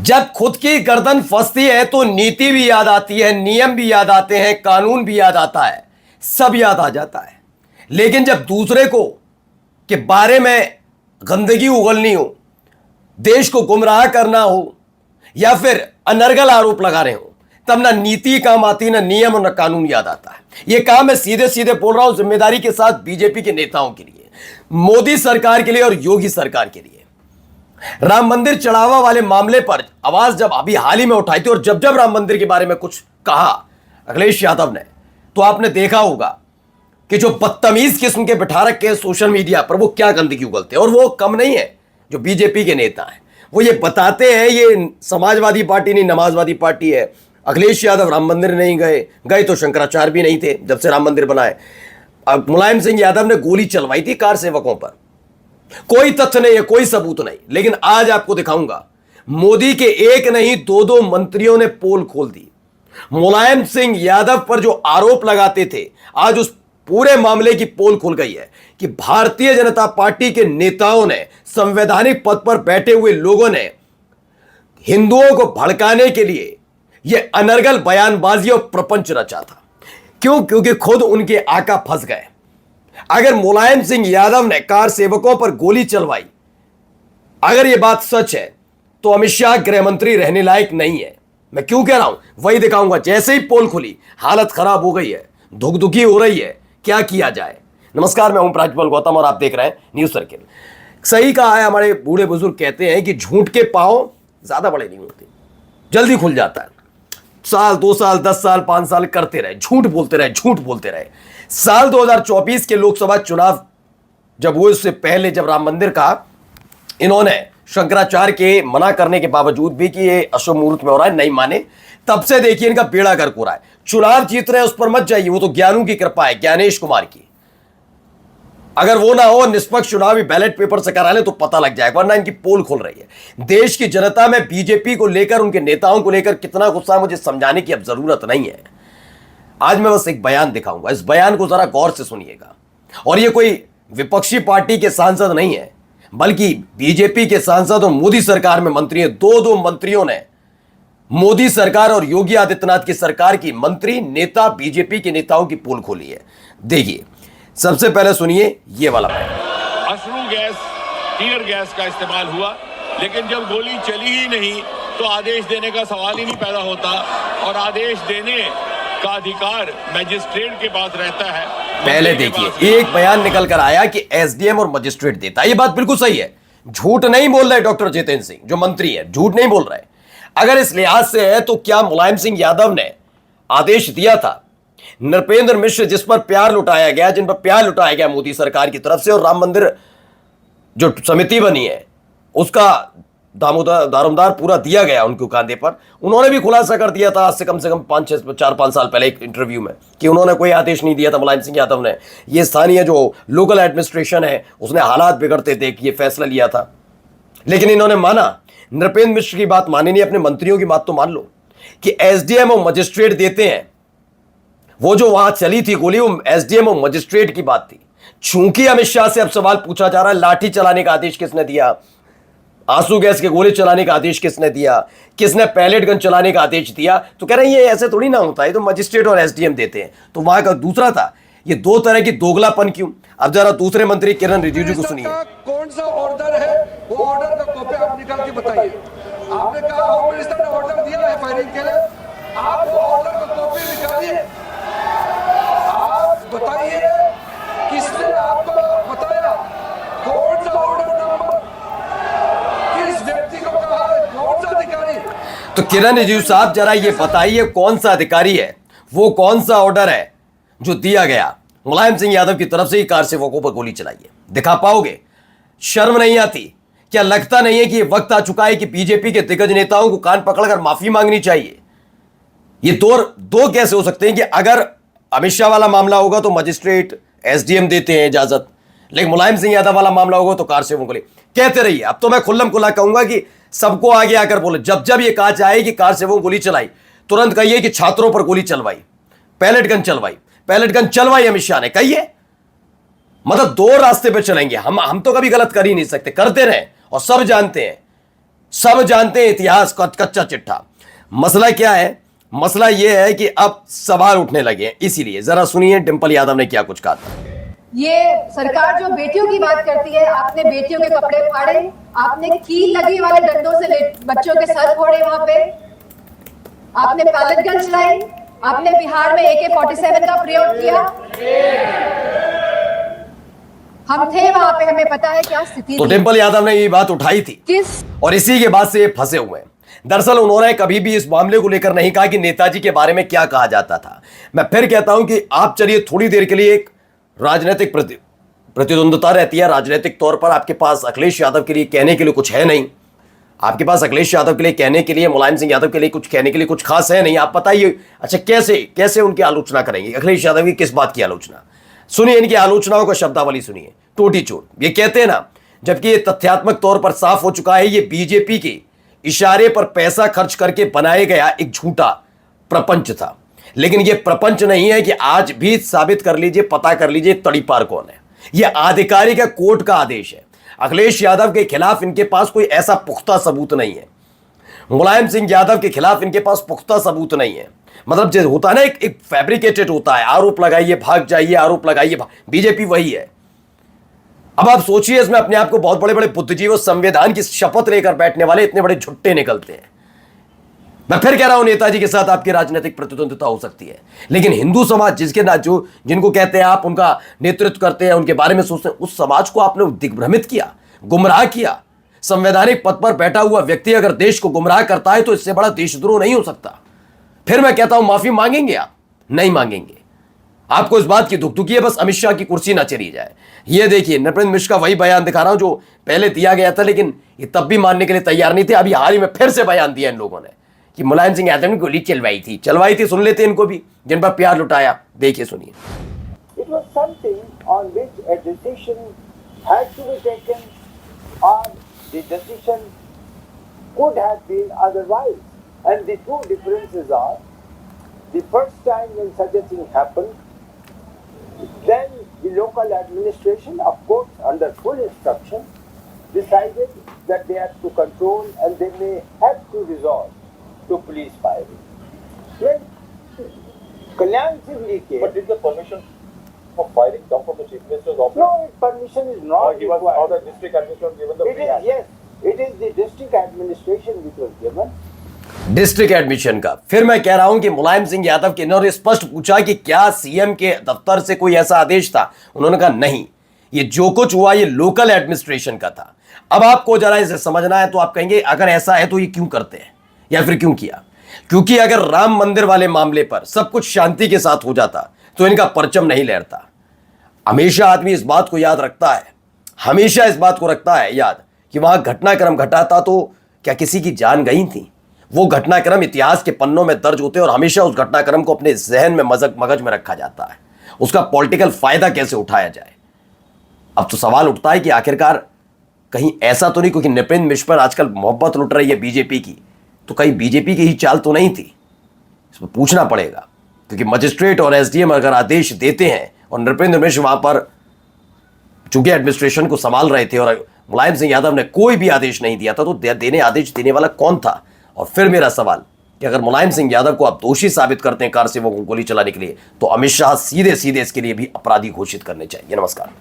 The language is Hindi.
जब खुद की गर्दन फंसती है तो नीति भी याद आती है, नियम भी याद आते हैं, कानून भी याद आता है, सब याद आ जाता है। लेकिन जब दूसरे को के बारे में गंदगी उगलनी हो, देश को गुमराह करना हो या फिर अनर्गल आरोप लगा रहे हो, तब ना नीति काम आती, ना नियम और ना कानून याद आता है। यह काम मैं सीधे सीधे बोल रहा हूं जिम्मेदारी के साथ बीजेपी के नेताओं के लिए, मोदी सरकार के लिए और योगी सरकार के लिए। राम मंदिर चढ़ावा वाले मामले पर आवाज जब अभी हाल ही में उठाई थी और जब जब राम मंदिर के बारे में कुछ कहा अखिलेश यादव ने, तो आपने देखा होगा कि जो बदतमीज किस्म के बिठा रखे हैं सोशल मीडिया पर, वो क्या गंदगी उगलते हैं। और वो कम नहीं है, जो बीजेपी के नेता हैं वो ये बताते हैं ये समाजवादी पार्टी नहीं नमाजवादी पार्टी है। अखिलेश यादव राम मंदिर नहीं गए तो शंकराचार्य भी नहीं थे जब से राम मंदिर बनाए। मुलायम सिंह यादव ने गोली चलवाई थी कार सेवकों पर, कोई तथ्य नहीं है, कोई सबूत नहीं। लेकिन आज आपको दिखाऊंगा, मोदी के एक नहीं दो दो मंत्रियों ने पोल खोल दी। मुलायम सिंह यादव पर जो आरोप लगाते थे, आज उस पूरे मामले की पोल खुल गई है कि भारतीय जनता पार्टी के नेताओं ने, संवैधानिक पद पर बैठे हुए लोगों ने हिंदुओं को भड़काने के लिए यह अनर्गल बयानबाजी और प्रपंच रचा था। क्यों? क्योंकि खुद उनके आका फंस गए। अगर मुलायम सिंह यादव ने कार सेवकों पर गोली चलवाई, अगर यह बात सच है, तो अमित शाह गृह मंत्री रहने लायक नहीं है। मैं क्यों कह रहा हूं, वही दिखाऊंगा। जैसे ही पोल खुली, हालत खराब हो गई है, धुकधुकी हो रही है, क्या किया जाए। नमस्कार, मैं हूं प्राजपाल गौतम और आप देख रहे हैं न्यूज सर्किल। सही कहा है, हमारे बूढ़े बुजुर्ग कहते हैं कि झूठ के पांव ज्यादा बड़े नहीं होते, जल्दी खुल जाता है। साल 2 साल 10 साल 5 साल करते रहे, झूठ बोलते रहे, झूठ बोलते रहे। साल 2024 के लोकसभा चुनाव जब हुए, उससे पहले जब राम मंदिर का इन्होंने शंकराचार्य के मना करने के बावजूद भी कि ये अशुभ मुहूर्त में हो रहा है, नहीं माने, तब से देखिए इनका बेड़ा गर्क हो रहा है। चुनाव जीत रहे हैं उस पर मत जाइए, वो तो ज्ञानों की कृपा है, ज्ञानेश कुमार की। अगर वो ना हो, निष्पक्ष चुनावी बैलेट पेपर से करा ले तो पता लग जाएगा, वरना इनकी पोल खुल रही है। देश की जनता में बीजेपी को लेकर, उनके नेताओं को लेकर कितना गुस्सा, मुझे समझाने की अब जरूरत नहीं है। आज मैं बस एक बयान दिखाऊंगा, इस बयान को जरा गौर से सुनिएगा। और ये कोई विपक्षी पार्टी के सांसद नहीं है, बल्कि बीजेपी के सांसद और मोदी सरकार में मंत्री हैं। दो मंत्रियों ने मोदी सरकार और योगी आदित्यनाथ की सरकार की मंत्री नेता बीजेपी के नेताओं की पोल खोली है। देखिए, सबसे पहले सुनिए ये वाला बयान। अश्रु गैस, टीयर गैस का इस्तेमाल हुआ, लेकिन जब गोली चली ही नहीं तो आदेश देने का सवाल ही नहीं पैदा होता। और आदेश देने का अधिकार मजिस्ट्रेट के पास रहता है। पहले देखिए, एक बयान निकल कर आया कि एसडीएम और मजिस्ट्रेट देता है। ये बात बिल्कुल सही है, झूठ नहीं बोल रहे डॉक्टर जितेंद्र सिंह जो मंत्री है, झूठ नहीं बोल रहे। अगर इस लिहाज से है तो क्या मुलायम सिंह यादव ने आदेश दिया था? नृपेंद्र मिश्र, जिस पर प्यार लुटाया गया, जिन पर प्यार लुटाया गया मोदी सरकार की तरफ से, और राम मंदिर जो समिति बनी है उसका दारोमदार पूरा दिया गया उनके कांधे पर। उन्होंने भी खुलासा कर दिया था आज से कम 4-5 साल पहले एक इंटरव्यू में कि उन्होंने कोई आदेश नहीं दिया था मुलायम सिंह यादव ने। ये स्थानीय जो लोकल एडमिनिस्ट्रेशन है उसने हालात बिगड़ते थे कि ये फैसला लिया था। लेकिन इन्होंने माना, नृपेंद्र मिश्र की बात मानी नहीं, अपने मंत्रियों की बात तो मान लो कि एसडीएम और मजिस्ट्रेट देते हैं। वो जो वहां चली थी गोली, वो एसडीएम और मजिस्ट्रेट की बात थी। चूंकि अमित शाह से अब सवाल पूछा जा रहा है, लाठी चलाने का आदेश किसने दिया, आंसू गैस के गोले चलाने का आदेश किसने दिया, किसने पैलेट गन चलाने का आदेश दिया, तो कह रहे हैं ये ऐसे थोड़ी ना होता है, तो मजिस्ट्रेट और एसडीएम देते हैं। तो वहां का दूसरा था, ये दो तरह की दोगलापन क्यों। अब जरा दूसरे मंत्री किरण रिजिजू को सुनिए। कौन सा ऑर्डर है, वो ऑर्डर का कॉपी आप निकाल के बताइए। आपने कहा होम मिनिस्टर ने ऑर्डर दिया है फायरिंग के लिए, आप वो ऑर्डर का कॉपी निकालिए, आप बताइए किसने आपको बताया, कौन सा ऑर्डर नंबर, किस व्यक्ति को कहा है, कौन सा अधिकारी। तो किरण रिजिजू साहब, जरा ये बताइए कौन सा अधिकारी है, वो कौन सा ऑर्डर है जो दिया गया मुलायम सिंह यादव की तरफ से ही कार सेवकों पर गोली चलाइए। दिखा पाओगे? शर्म नहीं आती? क्या लगता नहीं है कि ये वक्त आ चुका है कि बीजेपी के दिग्गज नेताओं को कान पकड़कर माफी मांगनी चाहिए? ये दो कैसे हो सकते हैं कि अगर अमित शाह वाला मामला होगा तो मजिस्ट्रेट एसडीएम देते हैं इजाजत, लेकिन मुलायम सिंह यादव वाला मामला होगा तो कार सेवकों को ले। कहते रहिए, अब तो मैं खुल्लम खुल्ला कहूंगा कि सबको आगे आकर बोले, जब जब ये कहा जाए कि कार सेवकों गोली चलाई, तुरंत कहिए कि छात्रों पर गोली चलवाई, पैलेट गन चलवाई अमित शाह ने, कहिए। मतलब दो रास्ते पे चलेंगे हम तो कभी गलत कर ही नहीं सकते, करते रहे और सब जानते हैं सब जानते हैं इतिहास कच्चा चिट्ठा। मसला क्या है? मसला यह है कि अब सवाल उठने लगे हैं। इसीलिए जरा सुनिए डिंपल यादव ने क्या कुछ कहा था। ये सरकार जो बेटियों की बात करती है, आपने बेटियों के कपड़े फाड़े, आपने कील लगी वाले डंडों से बच्चों के सर फोड़े, वहां पे आपने पैलेट गन चलाई, आपने बिहार में AK-47 का प्रयोग किया। हम थे वहां पे, हमें पता है क्या स्थिति तो थी। डिंपल यादव ने ये बात उठाई थी किस और इसी के बाद से ये फंसे हुए हैं। दरअसल उन्होंने कभी भी इस मामले को लेकर नहीं कहा कि नेताजी के बारे में क्या कहा जाता था। मैं फिर कहता हूं कि आप चलिए थोड़ी देर के लिए, एक राजनीतिक प्रतिद्वंद्विता रहती है, राजनीतिक तौर पर आपके पास अखिलेश यादव के लिए कहने के लिए कुछ है नहीं, आपके पास अखिलेश यादव के लिए कहने के लिए, मुलायम सिंह यादव के लिए कुछ कहने के लिए कुछ खास है नहीं। आप बताइए, अच्छा कैसे उनकी आलोचना करेंगे? अखिलेश यादव की किस बात की आलोचना? सुनिए इनकी आलोचनाओं का शब्दावली सुनिए, टोटी चोट। ये कहते हैं ना, जबकि ये तथ्यात्मक तौर पर साफ हो चुका है, ये बीजेपी के इशारे पर पैसा खर्च करके बनाया गया एक झूठा प्रपंच था। लेकिन ये प्रपंच नहीं है कि आज भी साबित कर लीजिए, पता कर लीजिए तड़ीपार कौन है। यह आधिकारिक कोर्ट का आदेश है। अखिलेश यादव के खिलाफ इनके पास कोई ऐसा पुख्ता सबूत नहीं है, मुलायम सिंह यादव के खिलाफ इनके पास पुख्ता सबूत नहीं है। मतलब जो होता है ना, एक फैब्रिकेटेड होता है, आरोप लगाइए भाग जाइए, आरोप लगाइए। बीजेपी वही है। अब आप सोचिए, इसमें अपने आप को बहुत बड़े बड़े बुद्धिजीवी, संविधान की शपथ लेकर बैठने वाले इतने बड़े झुट्टे निकलते हैं। मैं फिर कह रहा हूं, नेताजी के साथ आपकी राजनीतिक प्रतिद्वंद्विता हो सकती है, लेकिन हिंदू समाज जिसके ना जो जिनको कहते हैं आप उनका नेतृत्व करते हैं, उनके बारे में सोचते हैं, उस समाज को आपने दिग्भ्रमित किया, गुमराह किया। संवैधानिक पद पर बैठा हुआ व्यक्ति अगर देश को गुमराह करता है तो इससे बड़ा देशद्रोह नहीं हो सकता। फिर मैं कहता हूं, माफी मांगेंगे आप? नहीं मांगेंगे। आपको इस बात की दुखदुखी है, बस अमित शाह की कुर्सी ना चली जाए। ये देखिए, नृपेंद्र मिश्र का वही बयान दिखा रहा हूं जो पहले दिया गया था, लेकिन ये तब भी मानने के लिए तैयार नहीं थे। अभी हाल ही में फिर से बयान दिया इन लोगों ने कि मुलायम सिंह यादव ने गोली चलवाई थी। सुन लेते इनको भी, जिन पर प्यार लुटाया। देखिए सुनिए। It was something on which a decision had to be taken, or the decision could have been otherwise. And the two differences are, the first time when such a thing happened, then the local administration, of course, under full instruction, decided that they had to control and they may have to resort to police firing. When Kalyan Singh Ji came, But did the permission for firing come from the Chief Minister's office? no, permission is not Or he was, or required. the district administration given the It free is, access? yes, it is the district administration which was given. District admission का। फिर मैं कह रहा हूं कि मुलायम सिंह यादव के इन्होंने स्पष्ट पूछा कि क्या सीएम के दफ्तर से कोई ऐसा आदेश था? उन्होंने कहा नहीं, ये जो कुछ हुआ ये लोकल एडमिनिस्ट्रेशन का था। अब आपको जरा इसे समझना है तो आप कहेंगे अगर ऐसा है तो ये क्यों करते हैं या फिर क्यों किया? क्योंकि अगर राम मंदिर वाले मामले पर सब कुछ शांति के साथ हो जाता तो इनका परचम नहीं लहरता। हमेशा आदमी इस बात को याद रखता है, हमेशा इस बात को रखता है याद कि वहां घटनाक्रम घटा था तो क्या किसी की जान गई थी? वो घटनाक्रम इतिहास के पन्नों में दर्ज होते हैं और हमेशा उस घटनाक्रम को अपने जहन में मगज में रखा जाता है। उसका पॉलिटिकल फायदा कैसे उठाया जाए। अब तो सवाल उठता है कि आखिरकार कहीं ऐसा तो नहीं, क्योंकि नृपेंद्र मिश्र पर आजकल मोहब्बत लुट रही है बीजेपी की, तो कहीं बीजेपी की ही चाल तो नहीं थी? इसमें पूछना पड़ेगा, क्योंकि मजिस्ट्रेट और एसडीएम अगर आदेश देते हैं और नृपेंद्र मिश्र वहां पर चूंकि एडमिनिस्ट्रेशन को संभाल रहे थे और मुलायम सिंह यादव ने कोई भी आदेश नहीं दिया था, तो आदेश देने वाला कौन था? और फिर मेरा सवाल कि अगर मुलायम सिंह यादव को आप दोषी साबित करते हैं कार से वो गोली चलाने के लिए, तो अमित शाह सीधे इसके लिए भी अपराधी घोषित करने चाहिए। नमस्कार।